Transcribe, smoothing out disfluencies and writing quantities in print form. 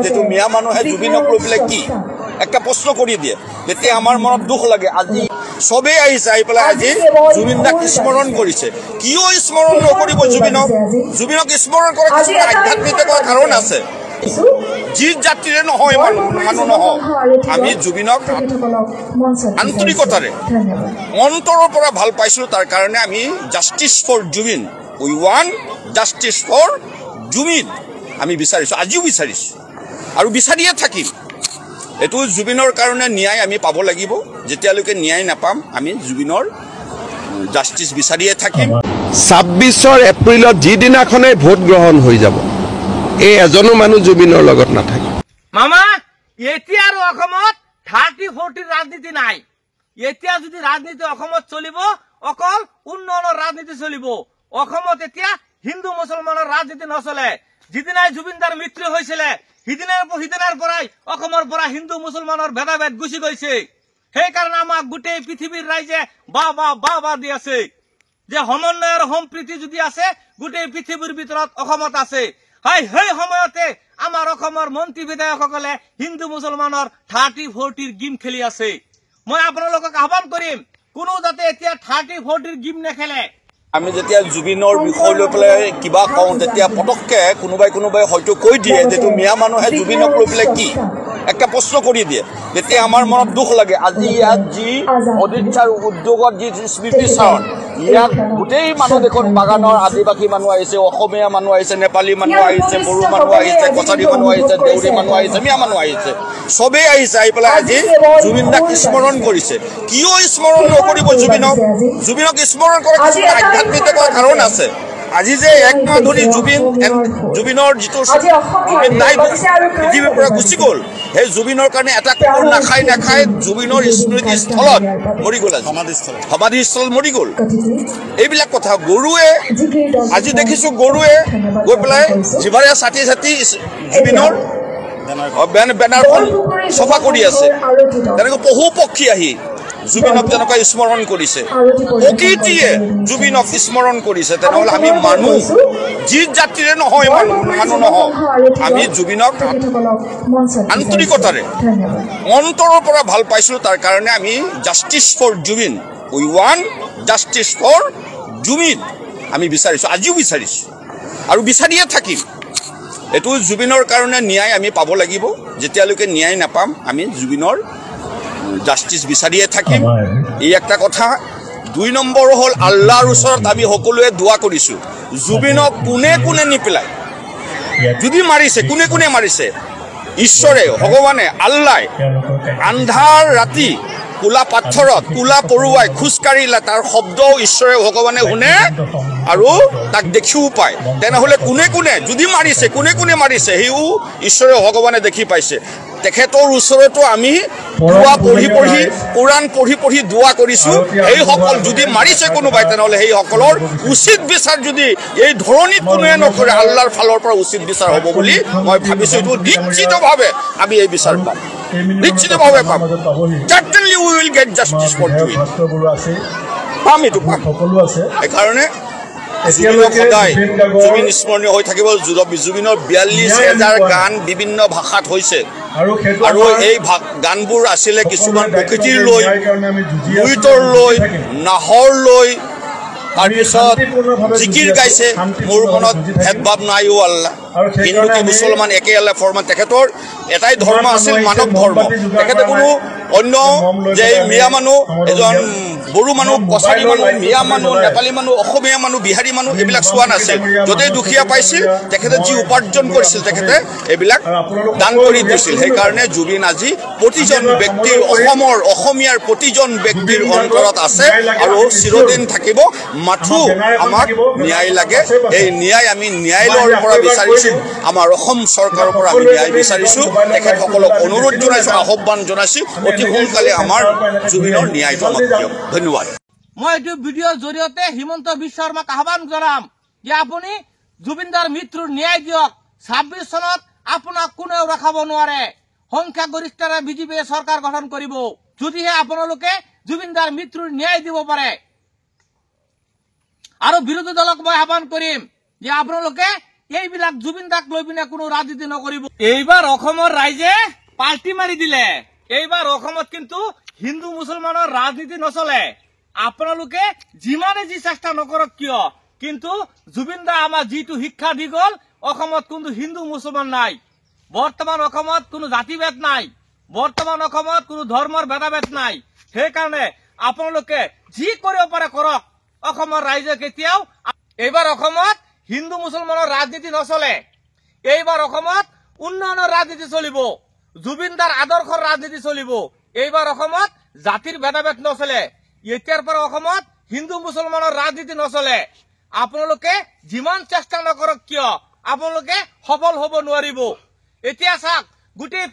যেহেতু মিয়া মানুহে জুবিনক লৈ পেলাই কি একটা প্ৰশ্ন কৰি দিয়ে, তেতিয়া আমাৰ মনত দুখ লাগে। আজি সবেই আহিছে, আহি পেলাই আজি জুবিন দাক স্মৰণ কৰিছে। কিয় স্মৰণ নকৰিব জুবিনক? জুবিনক স্মৰণ কৰা কিছুমান আধ্যাত্মিক কাৰণ আছে। যি জাতিৰে নহয় মানুহ নহয়, আমি জুবিনক আন্তৰিকতাৰে অন্তৰৰ পৰা ভাল পাইছিলো। তাৰ কাৰণে আমি justice for Zubeen, we want justice for Zubeen আমি বিচাৰিছো, আজিও বিচাৰিছো আৰু বিচাৰিয়ে থাকিম। এইটো জুবিনৰ কাৰণে ন্যায় আমি পাব লাগিব। যেতিয়ালৈকে ন্যায় নাপাম আমি জুবিনৰ জাষ্টিছ বিচাৰিয়ে থাকিম। ২৬ এপ্ৰিলত যিদিনাখনে ভোট গ্ৰহণ হৈ যাব, এই এজনো মানুহ জুবিনৰ লগত নাথাকে। মামা এতিয়া আৰু অসমত 30-40 ৰাজনীতি নাই। এতিয়া যদি ৰাজনীতি অসমত চলিব, অকল উন্নয়নৰ ৰাজনীতি চলিব। অসমত এতিয়া হিন্দু মুছলমানৰ ৰাজনীতি নচলে। যিদিনাই জুবিনদাৰ মৃত্যু হৈছিলে, সিদিনাৰ পৰাই অসমৰ পৰা হিন্দু মুছলমানৰ ভেদাভেদ গুচি গৈছে। সেইকাৰণে আমাক গোটেই পৃথিৱীৰ ৰাইজে বা দি আছে যে সমন্বয়ৰ সম্প্ৰীতি যদি আছে, গোটেই পৃথিৱীৰ ভিতৰত অসমত আছে। সেই সময়তে আমাৰ অসমৰ মন্ত্ৰী বিধায়কসকলে হিন্দু মুছলমানৰ 30-40 গেম খেলি আছে। মই আপোনালোকক আহ্বান কৰিম, কোনো যাতে এতিয়া 30-40 গেম নেখেলে। আমি যেতিয়া জুবিনৰ বিষয় লৈ পেলাই কিবা কওঁ, তেতিয়া পটককে কোনোবাই হয়তো কৈ দিয়ে যে মিয়া মানুহে জুবিনক লৈ পেলাই কি একটা প্ৰশ্ন কৰি দিয়ে, তেতিয়া আমাৰ মনত দুখ লাগে। আজি ইয়াত যি অদিচ্ছাৰ উদ্যোগত যি স্মৃতি চাৰণ, ইয়াত গোটেই মানুহ দেখোন বাগানৰ আদিবাসী মানুহ আহিছে, অসমীয়া মানুহ আহিছে, নেপালী মানুহ আহিছে, বড়ো মানুহ আহিছে, কছাৰী মানুহ আহিছে, দেউৰী মানুহ আহিছে, মিয়া মানুহ আহিছে, সবেই আহিছে। আহি পেলাই আজি জুবিন দাক স্মৰণ কৰিছে। কিয় স্মৰণ নকৰিব জুবিনক? জুবিনক স্মৰণ কৰা কিছুমান আধ্যাত্মিক কাৰণ আছে। আজি যে একমাহ ধৰি জুবিনৰ যিটো নাই পৃথিৱীৰ পৰা গুচি গ'ল, সেই জুবিনৰ কাৰণে এটা কুকুৰ নাখাই জুবিনৰ স্মৃতিস্থলত মৰি গ'ল, সমাধিস্থল মৰি গ'ল। এইবিলাক কথা গৰুৱে আজি দেখিছো, গৰুৱে গৈ পেলাই জিভাৰে চাটি জুবিনৰ বেনাৰখন চফা কৰি আছে। তেনেকৈ পশু পক্ষী আহি জুবিনক যেনেকৈ স্মৰণ কৰিছে, প্ৰকৃতিয়ে জুবিনক স্মৰণ কৰিছে, তেনেহ'লে আমি মানুহ যি জাতিৰে নহয় মানুহ নহয়, আমি জুবিনক আন্তৰিকতাৰে অন্তৰৰ পৰা ভাল পাইছিলো। তাৰ কাৰণে আমি justice for Zubeen, we want justice for Zubeen আমি বিচাৰিছো, আজিও বিচাৰিছো আৰু বিচাৰিয়ে থাকিম। এইটো জুবিনৰ কাৰণে ন্যায় আমি পাব লাগিব। যেতিয়ালৈকে ন্যায় নাপাম আমি জুবিনৰ জাষ্টিছ বিচাৰিয়ে থাকিম। এই একটা কথা। ২ নম্বৰ হ'ল, আল্লাহৰ ওচৰত আমি সকলোৱে দোৱা কৰিছো, জুবিনক কোনে নিপেলাই যদি মাৰিছে, কোনে মাৰিছে, ঈশ্বৰে, ভগৱানে, আল্লাই আন্ধাৰ ৰাতি কোলা পাথৰত কোলা পৰুৱাই খোজকাঢ়িলে, তাৰ শব্দও ঈশ্বৰে ভগৱানে শুনে আৰু তাক দেখিও পায়। তেনেহ'লে কোনে যদি মাৰিছে, কোনে মাৰিছে, সেইও ঈশ্বৰে ভগৱানে দেখি পাইছে। তেখেতৰ ওচৰতো আমি দোৱা পঢ়ি কোৰাণ পঢ়ি দোৱা কৰিছো। সেইসকল যদি মাৰিছে কোনোবাই, তেনেহ'লে সেইসকলৰ উচিত বিচাৰ যদি এই ধৰণিত কোনোৱে নকৰে, আল্লাহৰ ফালৰ পৰা উচিত বিচাৰ হ'ব বুলি মই ভাবিছো। এইটো নিশ্চিতভাৱে আমি এই বিচাৰ পাম, নিশ্চিতভাৱে পাম। Certainly we will get justice for Jubin. পাম, এইটো পাম। সেইকাৰণে সদায় জুবিন স্মৰণীয় হৈ থাকিব। জুবিনৰ 42,000 গান বিভিন্ন ভাষাত হৈছে আৰু এই গানবোৰ আছিলে কিছুমান প্ৰকৃতিৰ লৈ, লুইতৰ লৈ, নাহৰ লৈ, তাৰপিছত জিকিৰ গাইছে, মোৰ মনত ভেদভাৱ নাই ও আল্লাহ, হিন্দু কি মুছলমান একে আল্লাহ ফৰমান। তেখেতৰ এটাই ধৰ্ম আছিল, মানৱ ধৰ্ম। তেখেতে কোনো অন্য যে মিয়া মানুহ, এজন বড়ো মানুহ, কছাৰী মানুহ, মিয়া মানুহ, নেপালী মানুহ, অসমীয়া মানুহ, বিহাৰী মানুহ এইবিলাক চোৱা নাছিল। য'তেই দুখীয়া পাইছিল, তেখেতে যি উপাৰ্জন কৰিছিল তেখেতে এইবিলাক দান কৰি দিছিল। সেইকাৰণে জুবিন আজি প্ৰতিজন ব্যক্তিৰ, অসমীয়াৰ প্ৰতিজন ব্যক্তিৰ অন্তৰত আছে আৰু চিৰদিন থাকিব। মাথো আমাক ন্যায় লাগে। এই ন্যায় আমি ন্যায়ালয়ৰ পৰা বিচাৰিছো, আমাৰ অসম চৰকাৰৰ পৰা আমি ন্যায় বিচাৰিছো। তেখেতসকলক অনুৰোধ জনাইছো, আহ্বান জনাইছো, অতি সোনকালে আমাৰ জুবিনৰ ন্যায়টো আমাক দিয়ক। ধন্যবাদ। মই এইটো ভিডিঅ'ৰ জৰিয়তে হিমন্ত বিশ্ব শৰ্মাক আহ্বান জনাম যে আপুনি জুবিনদাৰ মৃত্যুৰ ন্যায় দিয়ক। 26 চনত আপোনাক কোনেও ৰখাব নোৱাৰে। সংখ্যাগৰিষ্ঠৰে বিজেপিয়ে চৰকাৰ গঠন কৰিব, যদিহে আপোনালোকে জুবিনদাৰ মৃত্যুৰ ন্যায় দিব পাৰে। আৰু বিৰোধী দলক মই আহ্বান কৰিম যে আপোনালোকে এইবিলাক জুবিন দাক লৈ পিনে কোনো ৰাজনীতি নকৰিব। এইবাৰ অসমৰ ৰাইজে পাল্টি মাৰি দিলে। এইবাৰ অসমত কিন্তু হিন্দু মুছলমানৰ ৰাজনীতি নচলে। আপোনালোকে যিমানে যি চেষ্টা নকৰক কিয়, কিন্তু জুবিন দা আমাৰ যিটো শিক্ষা দি গ'ল, অসমত কোনো হিন্দু মুছলমান নাই। বৰ্তমান অসমত কোনো জাতিভেদ নাই। বৰ্তমান অসমত কোনো ধৰ্মৰ ভেদাভেদ নাই। সেইকাৰণে আপোনালোকে যি কৰিব পাৰে কৰক। অসমৰ ৰাইজে কেতিয়াও এইবাৰ অসমত হিন্দু মুছলমানৰ ৰাজনীতি নচলে। এইবাৰ অসমত উন্নয়নৰ ৰাজনীতি চলিব। জুবিন দাৰ আদৰ্শৰ ৰাজনীতি চলিব। এইবাৰ অসমত জাতিৰ ভেদাভেদ নচলে। এতিয়াৰ পৰা অসমত হিন্দু মুছলমানৰ ৰাজনীতি নচলে। আপোনালোকে যিমান চেষ্টা নকৰক কিয় আপোনালোকে সফল হ'ব নোৱাৰিব। এতিয়া চাওক গোটেই